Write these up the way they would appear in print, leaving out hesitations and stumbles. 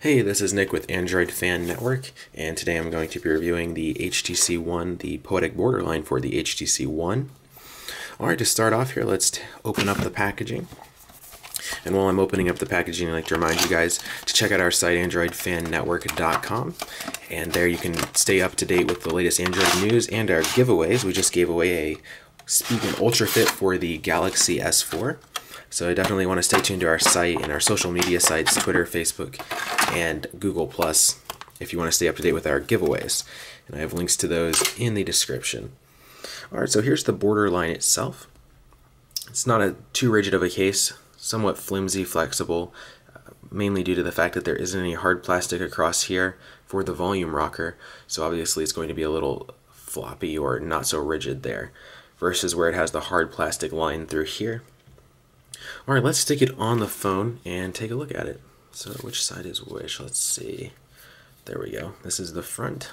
Hey, this is Nick with Android Fan Network, and today I'm going to be reviewing the HTC One, the Poetic borderline for the HTC One. Alright, to start off here, let's open up the packaging. And while I'm opening up the packaging, I'd like to remind you guys to check out our site, AndroidFanNetwork.com. And there you can stay up to date with the latest Android news and our giveaways. We just gave away a Speaking Ultra Fit for the Galaxy S4. So I definitely want to stay tuned to our site and our social media sites, Twitter, Facebook, and Google+, if you want to stay up to date with our giveaways. And I have links to those in the description. Alright, so here's the borderline itself. It's not too rigid of a case, somewhat flimsy, flexible, mainly due to the fact that there isn't any hard plastic across here for the volume rocker, so obviously it's going to be a little floppy or not so rigid there, versus where it has the hard plastic line through here. Alright, let's stick it on the phone and take a look at it. So which side is which? Let's see. There we go. This is the front.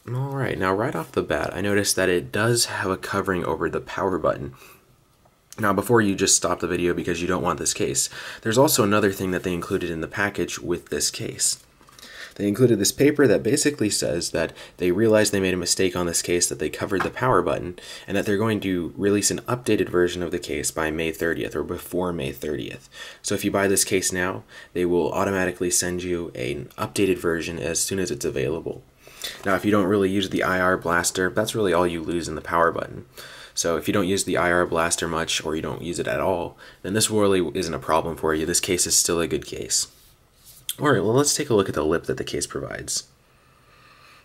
Alright, now right off the bat, I noticed that it does have a covering over the power button. Now before you just stop the video because you don't want this case, there's also another thing that they included in the package with this case. They included this paper that basically says that they realized they made a mistake on this case, that they covered the power button, and that they're going to release an updated version of the case by May 30th or before May 30th. So if you buy this case now, they will automatically send you an updated version as soon as it's available. Now if you don't really use the IR blaster, that's really all you lose in the power button. So if you don't use the IR blaster much or you don't use it at all, then this really isn't a problem for you. This case is still a good case. Alright, well let's take a look at the lip that the case provides.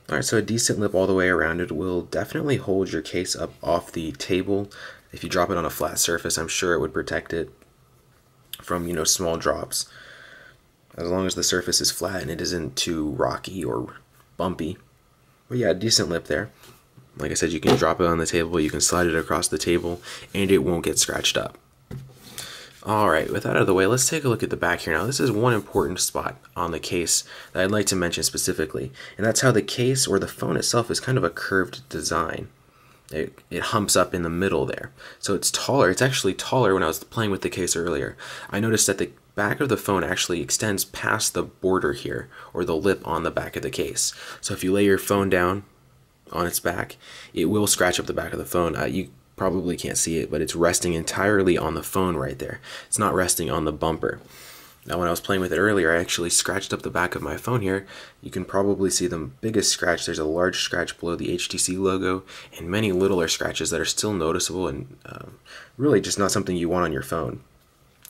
Alright, so a decent lip all the way around. It will definitely hold your case up off the table. If you drop it on a flat surface, I'm sure it would protect it from, small drops. As long as the surface is flat and it isn't too rocky or bumpy. But yeah, decent lip there. Like I said, you can drop it on the table, you can slide it across the table, and it won't get scratched up. Alright, with that out of the way, let's take a look at the back here now. This is one important spot on the case that I'd like to mention specifically, and that's how the case or the phone itself is kind of a curved design. It humps up in the middle there. So it's taller. It's actually taller. When I was playing with the case earlier, I noticed that the back of the phone actually extends past the border here, or the lip on the back of the case. So if you lay your phone down on its back, it will scratch up the back of the phone. You probably can't see it, but it's resting entirely on the phone right there. It's not resting on the bumper. Now when I was playing with it earlier, I actually scratched up the back of my phone here. You can probably see the biggest scratch. There's a large scratch below the HTC logo and many littler scratches that are still noticeable and really just not something you want on your phone.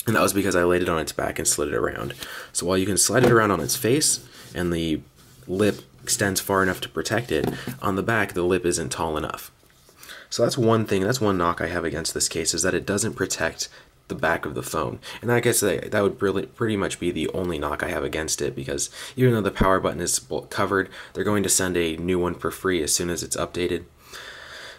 And that was because I laid it on its back and slid it around. So while you can slide it around on its face and the lip extends far enough to protect it, on the back the lip isn't tall enough. So that's one thing, that's one knock I have against this case, is that it doesn't protect the back of the phone. And I guess that would pretty much be the only knock I have against it, because even though the power button is covered, they're going to send a new one for free as soon as it's updated.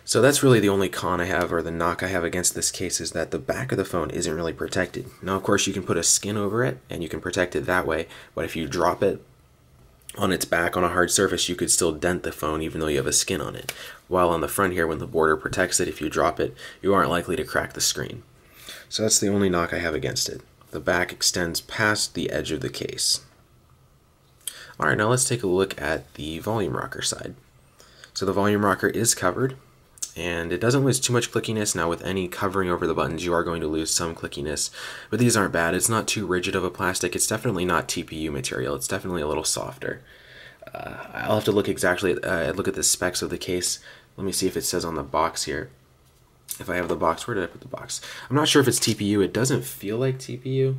So that's really the only con I have, or the knock I have against this case, is that the back of the phone isn't really protected. Now of course you can put a skin over it and you can protect it that way, but if you drop it on its back on a hard surface, you could still dent the phone even though you have a skin on it. While on the front here, when the border protects it, if you drop it, you aren't likely to crack the screen. So that's the only knock I have against it. The back extends past the edge of the case. Alright, now let's take a look at the volume rocker side. So the volume rocker is covered, and it doesn't lose too much clickiness. Now with any covering over the buttons, you are going to lose some clickiness, but these aren't bad. It's not too rigid of a plastic. It's definitely not TPU material. It's definitely a little softer. I'll have to look exactly look at the specs of the case. Let me see if it says on the box here. If I have the box, where did I put the box? I'm not sure if it's TPU. It doesn't feel like TPU.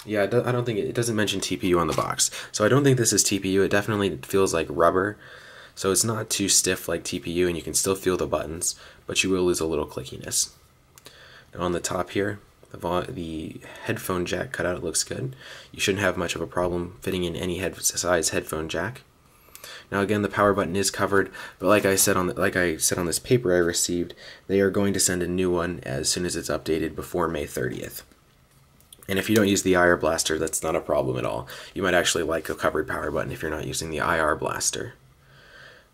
Yeah, I don't think it doesn't mention TPU on the box. So I don't think this is TPU. It definitely feels like rubber. So it's not too stiff like TPU, and you can still feel the buttons, but you will lose a little clickiness. Now on the top here, the headphone jack cutout looks good. You shouldn't have much of a problem fitting in any size headphone jack. Now again, the power button is covered, but like I said on this paper I received, they are going to send a new one as soon as it's updated before May 30th. And if you don't use the IR blaster, that's not a problem at all. You might actually like a covered power button if you're not using the IR blaster.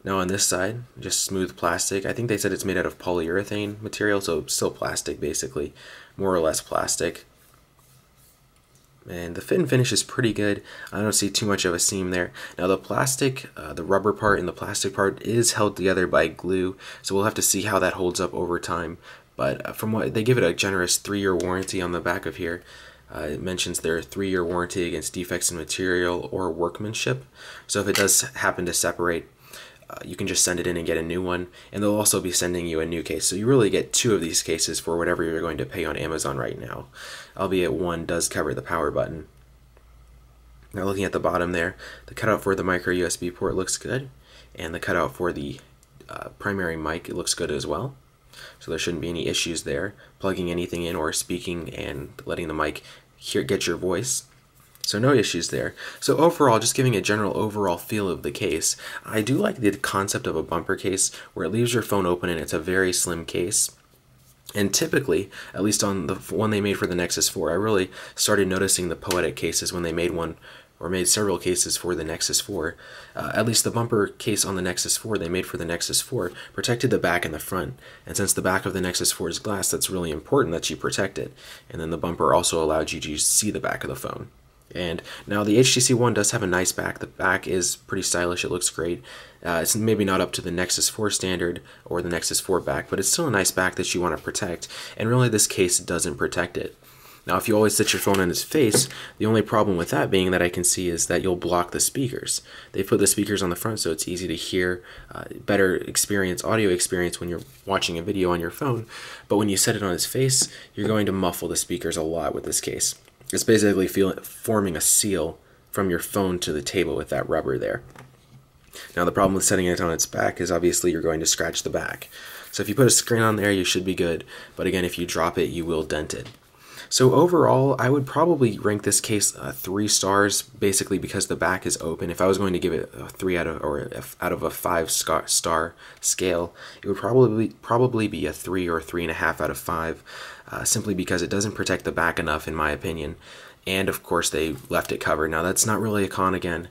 Now on this side, just smooth plastic. I think they said it's made out of polyurethane material, so still plastic basically, more or less plastic. And the fit and finish is pretty good. I don't see too much of a seam there. Now the plastic, the rubber part and the plastic part is held together by glue, so we'll have to see how that holds up over time. But from what they give it a generous 3-year warranty on the back of here. It mentions their 3-year warranty against defects in material or workmanship. So if it does happen to separate, you can just send it in and get a new one, and they'll also be sending you a new case. So you really get 2 of these cases for whatever you're going to pay on Amazon right now, albeit one does cover the power button. Now looking at the bottom there, the cutout for the micro USB port looks good, and the cutout for the primary mic, it looks good as well. So there shouldn't be any issues there, plugging anything in or speaking and letting the mic get your voice. So no issues there. So overall, just giving a general overall feel of the case, I do like the concept of a bumper case where it leaves your phone open and it's a very slim case. And typically, at least on the one they made for the Nexus 4, I really started noticing the Poetic cases when they made one, or made several cases for the Nexus 4. At least the bumper case on the Nexus 4 they made for the Nexus 4 protected the back and the front. And since the back of the Nexus 4 is glass, that's really important that you protect it. And then the bumper also allowed you to see the back of the phone. And now the HTC One does have a nice back. The back is pretty stylish. It looks great. It's maybe not up to the Nexus 4 standard or the Nexus 4 back, but it's still a nice back that you want to protect. And really this case doesn't protect it. Now if you always sit your phone on its face, the only problem with that being that I can see is that you'll block the speakers. They put the speakers on the front so it's easy to hear, better experience, audio experience when you're watching a video on your phone. But when you set it on its face, you're going to muffle the speakers a lot with this case. It's basically forming a seal from your phone to the table with that rubber there. Now the problem with setting it on its back is obviously you're going to scratch the back. So if you put a screen on there, you should be good. But again, if you drop it, you will dent it. So overall, I would probably rank this case 3 stars, basically because the back is open. If I was going to give it a 3 out of a 5 star scale, it would probably be a 3 or 3.5 out of 5, simply because it doesn't protect the back enough, in my opinion. And of course, they left it covered. Now that's not really a con again.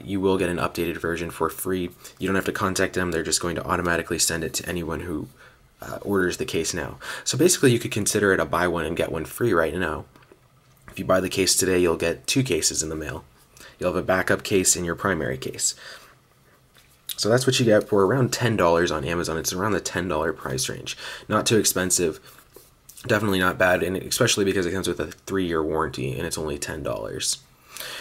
You will get an updated version for free. You don't have to contact them. They're just going to automatically send it to anyone who orders the case now. So basically you could consider it a buy one and get one free right now. If you buy the case today, you'll get 2 cases in the mail. You'll have a backup case and your primary case. So that's what you get for around $10 on Amazon. It's around the $10 price range. Not too expensive, definitely not bad, and especially because it comes with a 3-year warranty and it's only $10.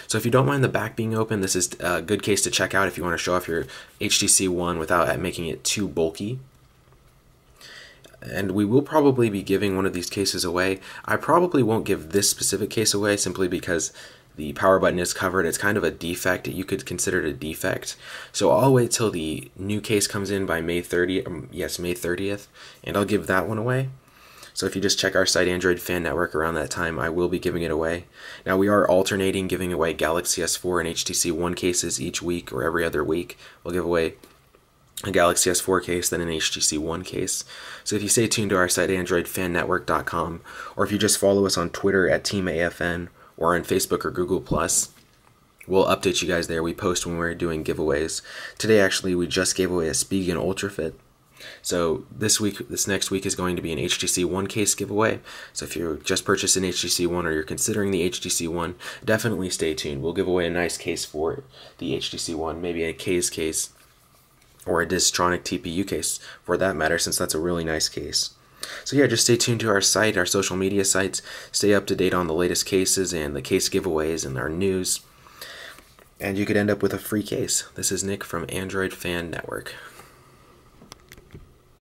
So if you don't mind the back being open, this is a good case to check out if you want to show off your HTC One without making it too bulky. And we will probably be giving one of these cases away. I probably won't give this specific case away simply because the power button is covered. It's kind of a defect. You could consider it a defect. So I'll wait till the new case comes in by May 30th, May 30th, and I'll give that one away. So if you just check our site, Android Fan Network, around that time, I will be giving it away. Now we are alternating giving away Galaxy S4 and HTC One cases each week or every other week. We'll give away a Galaxy S4 case, then an HTC One case. So if you stay tuned to our site, androidfannetwork.com, or if you just follow us on Twitter at TeamAFN, or on Facebook or Google+, we'll update you guys there. We post when we're doing giveaways. Today, actually, we just gave away a Spigen UltraFit. So this next week is going to be an HTC One case giveaway. So if you just purchased an HTC One or you're considering the HTC One, definitely stay tuned. We'll give away a nice case for the HTC One, maybe a case, or a Distronic TPU case for that matter, since that's a really nice case. So yeah, just stay tuned to our site, our social media sites, stay up to date on the latest cases and the case giveaways and our news, and you could end up with a free case. This is Nick from Android Fan Network.